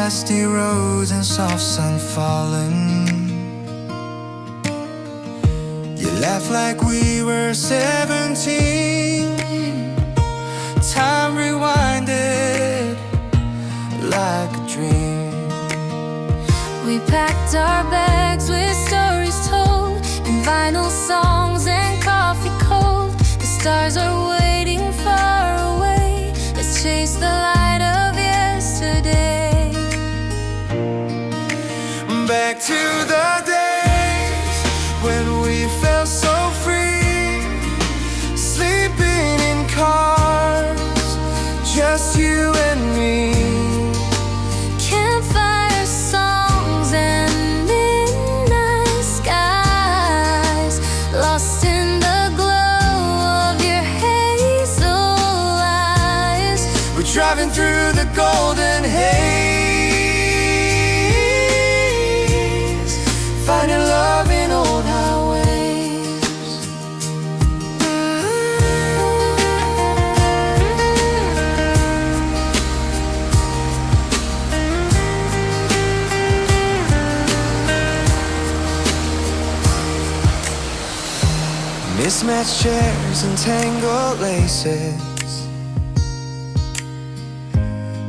dusty roads and soft sun falling. You laughed like we were 17. Time rewinded like a dream. We packed our bags with stories told, and vinyl songs and coffee cold. The stars are waiting far away. Let's chase the light of yesterday. Back to the days when we felt so free, sleeping in cars, just you and me. Campfire songs and midnight skies, lost in the glow of your hazel eyes. We're driving through the golden haze, finding love in old highways. Mismatched chairs and tangled laces,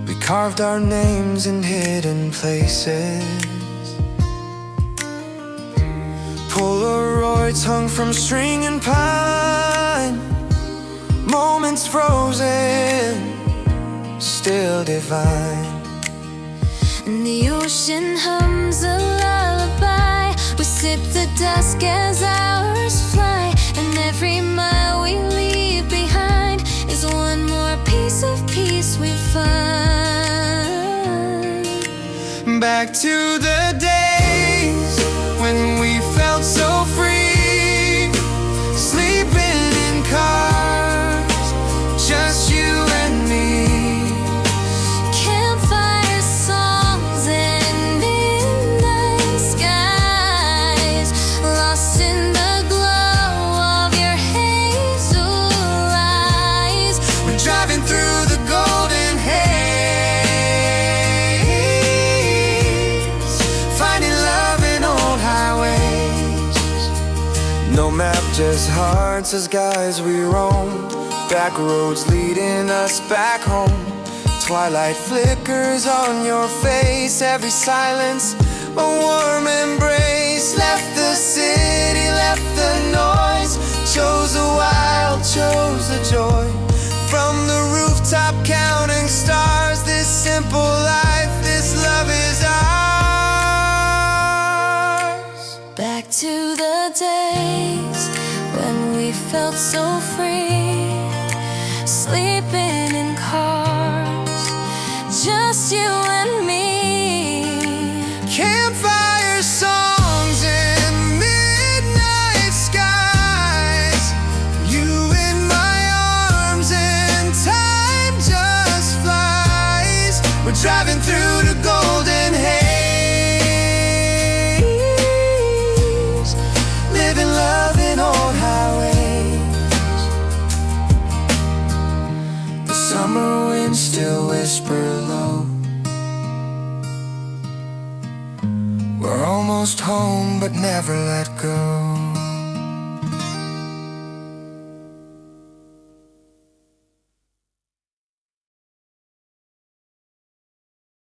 we carved our names in hidden places. Polaroids hung from string and pine, moments frozen, still divine. And the ocean hums a lullaby. We sip the dusk as hours fly, and every mile we leave behind is one more piece of peace we find. Back to the days when we felt so free, sleeping in cars, just you and me. Campfire songs and midnight skies, lost in the glow of your hazel eyes. We're driving through the golden haze, finding love in old highways. No map, just hearts as guides we roam, back roads leading us back home. Twilight flickers on your face, every silence a warm embrace. Left the city, left the noise, chose a wild, chose a joy. From the rooftop counting stars, this simple life, this love is ours. Back to the days when we felt so free, sleeping in cars, just you and me. Campfire songs and midnight skies, you in my arms and time just flies. We're driving through the golden haze, living love in old highways. The summer winds still whisper low, we're almost home but never let go.